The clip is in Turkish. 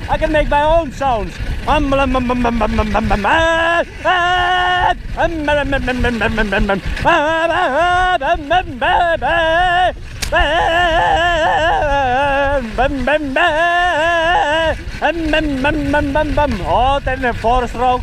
I can make my own sounds. Oh, ten een voorstrook.